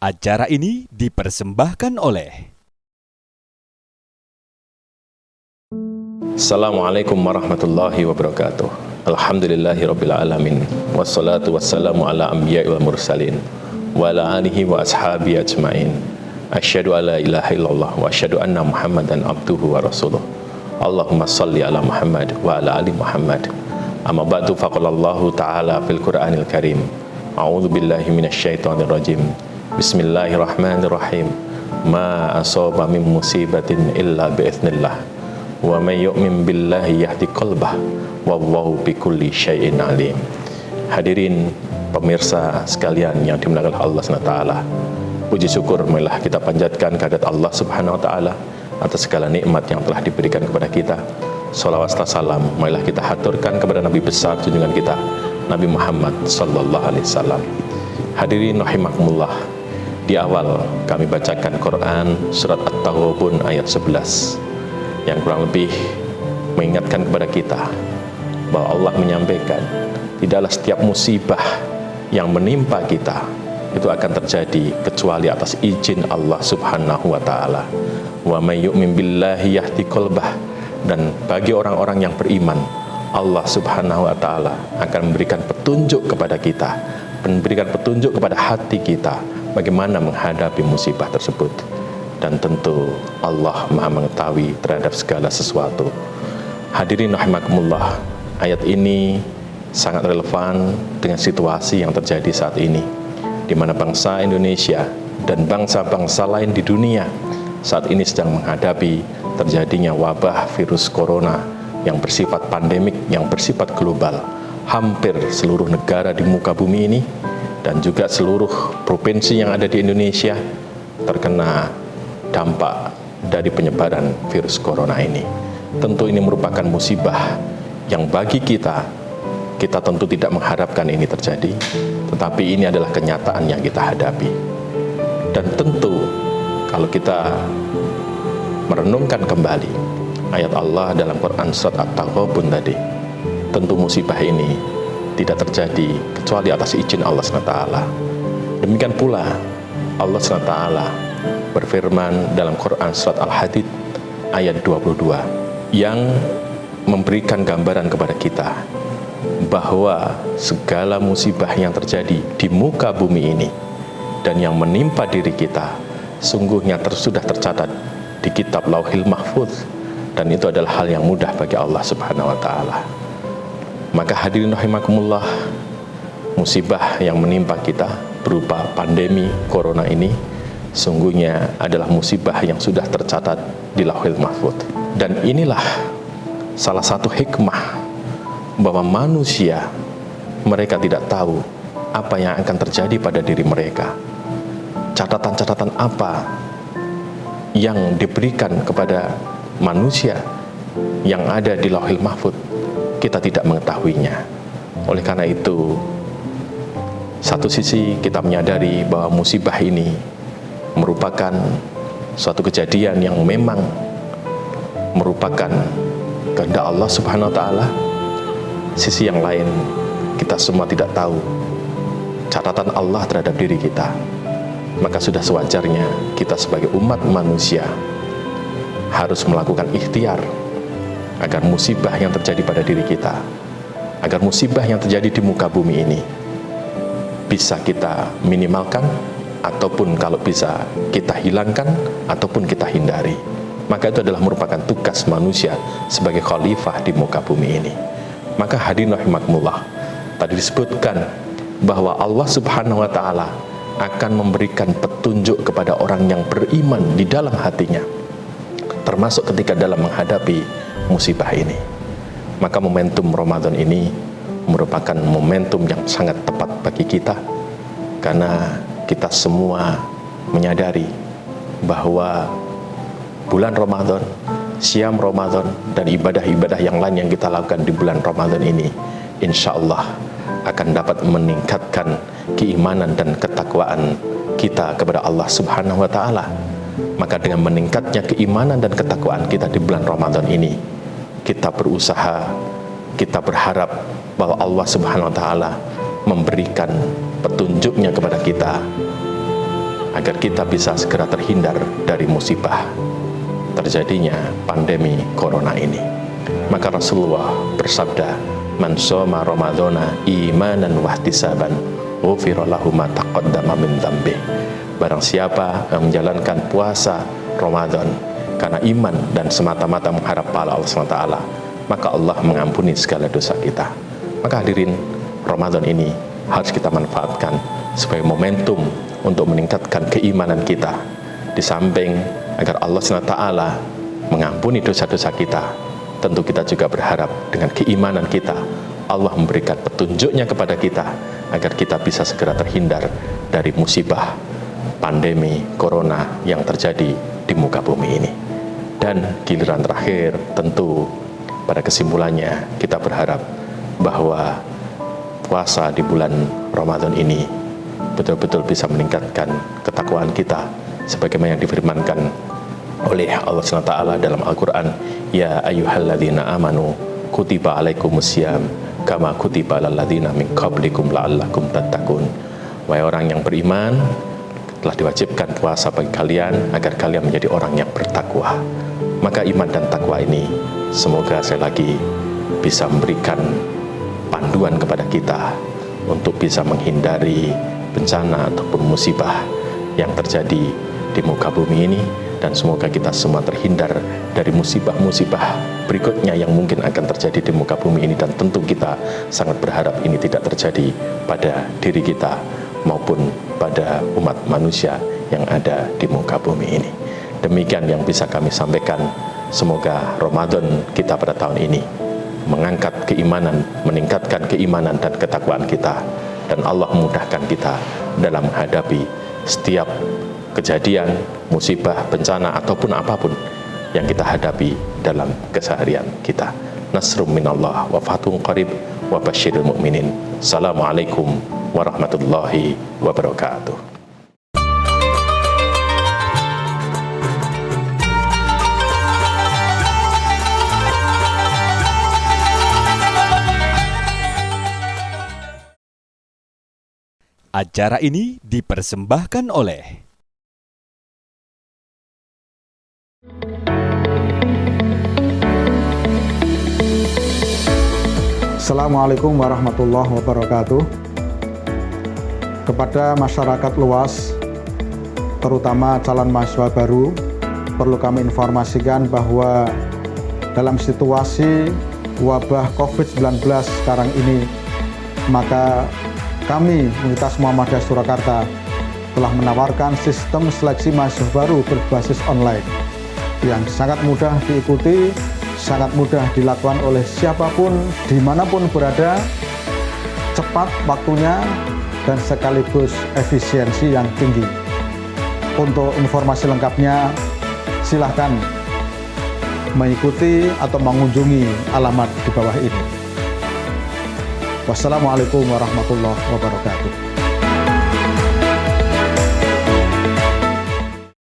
Acara ini dipersembahkan oleh Assalamualaikum warahmatullahi wabarakatuh. Alhamdulillahirabbil alamin. Wassalatu wassalamu ala anbiya'i wal mursalin wa ala alihi wa ashabi ajmain. Asyhadu alla ilaha illallah wa asyhadu anna Muhammadan abduhu wa rasuluh. Allahumma shalli ala Muhammad wa ala ali Muhammad. Amma ba'du, faqala Allahu ta'ala fil Qur'anil Karim. A'udzu billahi minasyaitonir rajim. Bismillahirrahmanirrahim. Ma asaba min musibatin illa bi'idznillah. Wa may yu'min billahi yahdi qalbah. Wallahu bikulli syai'in alim. Hadirin pemirsa sekalian yang dimuliakan Allah SWT, puji syukur marilah kita panjatkan kehadirat Allah Subhanahu wa taala atas segala nikmat yang telah diberikan kepada kita. Shalawat serta salam marilah kita haturkan kepada Nabi besar junjungan kita, Nabi Muhammad sallallahu alaihi wasallam. Hadirin rahimakumullah, di awal kami bacakan Quran surat At-Taghabun ayat 11 yang kurang lebih mengingatkan kepada kita bahwa Allah menyampaikan tidaklah setiap musibah yang menimpa kita itu akan terjadi kecuali atas izin Allah Subhanahu wa taala. Wa may yu'min billahi yahdi qalbah, dan bagi orang-orang yang beriman, Allah Subhanahu wa taala akan memberikan petunjuk kepada kita, memberikan petunjuk kepada hati kita bagaimana menghadapi musibah tersebut. Dan tentu Allah Maha mengetahui terhadap segala sesuatu. Hadirin rahimakumullah, ayat ini sangat relevan dengan situasi yang terjadi saat ini, di mana bangsa Indonesia dan bangsa-bangsa lain di dunia saat ini sedang menghadapi terjadinya wabah virus corona yang bersifat pandemik, yang bersifat global. Hampir seluruh negara di muka bumi ini dan juga seluruh provinsi yang ada di Indonesia terkena dampak dari penyebaran virus corona ini. Tentu ini merupakan musibah yang bagi kita tentu tidak mengharapkan ini terjadi, tetapi ini adalah kenyataan yang kita hadapi. Dan tentu kalau kita merenungkan kembali ayat Allah dalam Quran surat At-Taghabun tadi, tentu musibah ini tidak terjadi kecuali atas izin Allah SWT. Demikian pula Allah SWT berfirman dalam Quran surat Al-Hadid ayat 22 yang memberikan gambaran kepada kita bahwa segala musibah yang terjadi di muka bumi ini dan yang menimpa diri kita sungguhnya sudah tercatat di kitab Lauhil Mahfuz, dan itu adalah hal yang mudah bagi Allah Subhanahu wa taala. Maka hadirin rahimakumullah, musibah yang menimpa kita berupa pandemi corona ini sungguhnya adalah musibah yang sudah tercatat di Lauhil Mahfuz. Dan inilah salah satu hikmah bahwa manusia, mereka tidak tahu apa yang akan terjadi pada diri mereka. Catatan-catatan apa yang diberikan kepada manusia yang ada di Lauhil Mahfuz, kita tidak mengetahuinya. Oleh karena itu, satu sisi kita menyadari bahwa musibah ini merupakan suatu kejadian yang memang merupakan kehendak Allah Subhanahu wa taala. Sisi yang lain, kita semua tidak tahu catatan Allah terhadap diri kita. Maka sudah sewajarnya kita sebagai umat manusia harus melakukan ikhtiar agar musibah yang terjadi pada diri kita, agar musibah yang terjadi di muka bumi ini bisa kita minimalkan, ataupun kalau bisa kita hilangkan, ataupun kita hindari. Maka itu adalah merupakan tugas manusia sebagai khalifah di muka bumi ini. Maka hadirin rahimakumullah, tadi disebutkan bahwa Allah Subhanahu wa taala akan memberikan petunjuk kepada orang yang beriman di dalam hatinya, termasuk ketika dalam menghadapi musibah ini. Maka momentum Ramadan ini merupakan momentum yang sangat tepat bagi kita, karena kita semua menyadari bahwa bulan Ramadan, siam Ramadan, dan ibadah-ibadah yang lain yang kita lakukan di bulan Ramadan ini, insya Allah akan dapat meningkatkan keimanan dan ketakwaan kita kepada Allah Subhanahu wa taala. Maka dengan meningkatnya keimanan dan ketakwaan kita di bulan Ramadan ini, kita berusaha, kita berharap bahwa Allah Subhanahu wa taala memberikan petunjuknya kepada kita agar kita bisa segera terhindar dari musibah terjadinya pandemi corona ini. Maka Rasulullah bersabda, "Man shoma Ramadhana imanan wahtisaban, ghufira lahu ma taqaddama min dzambih." Barang siapa yang menjalankan puasa Ramadan karena iman dan semata-mata mengharap pahala Allah SWT, maka Allah mengampuni segala dosa kita. Maka hadirin, Ramadan ini harus kita manfaatkan sebagai momentum untuk meningkatkan keimanan kita. Di samping agar Allah SWT mengampuni dosa-dosa kita, tentu kita juga berharap dengan keimanan kita Allah memberikan petunjuknya kepada kita agar kita bisa segera terhindar dari musibah pandemi corona yang terjadi di muka bumi ini. Dan giliran terakhir, tentu pada kesimpulannya kita berharap bahwa puasa di bulan Ramadan ini betul-betul bisa meningkatkan ketakwaan kita sebagaimana yang difirmankan oleh Allah SWT dalam Al-Quran, "Ya ayyuhalladzina amanu kutiba alaikumusiyam kama kutiba alal ladzina min qablikum la'allakum tattaqun." Wahai orang yang beriman, telah diwajibkan puasa bagi kalian agar kalian menjadi orang yang bertakwa. Maka iman dan takwa ini semoga sekali lagi bisa memberikan panduan kepada kita untuk bisa menghindari bencana ataupun musibah yang terjadi di muka bumi ini, dan semoga kita semua terhindar dari musibah-musibah berikutnya yang mungkin akan terjadi di muka bumi ini, dan tentu kita sangat berharap ini tidak terjadi pada diri kita maupun pada umat manusia yang ada di muka bumi ini. Demikian yang bisa kami sampaikan. Semoga Ramadan kita pada tahun ini mengangkat keimanan, meningkatkan keimanan dan ketakwaan kita, dan Allah memudahkan kita dalam menghadapi setiap kejadian, musibah, bencana ataupun apapun yang kita hadapi dalam keseharian kita. Nasrum minallah wa fathun qarib wa basyiril mu'minin. Assalamualaikum warahmatullahi wabarakatuh. Acara ini dipersembahkan oleh Assalamualaikum warahmatullahi wabarakatuh. Kepada masyarakat luas, terutama calon mahasiswa baru, perlu kami informasikan bahwa dalam situasi wabah COVID-19 sekarang ini, maka kami, Universitas Muhammadiyah Surakarta, telah menawarkan sistem seleksi mahasiswa baru berbasis online yang sangat mudah diikuti, sangat mudah dilakukan oleh siapapun, dimanapun berada, cepat waktunya, dan sekaligus efisiensi yang tinggi. Untuk informasi lengkapnya, silahkan mengikuti atau mengunjungi alamat di bawah ini. Wassalamualaikum warahmatullahi wabarakatuh.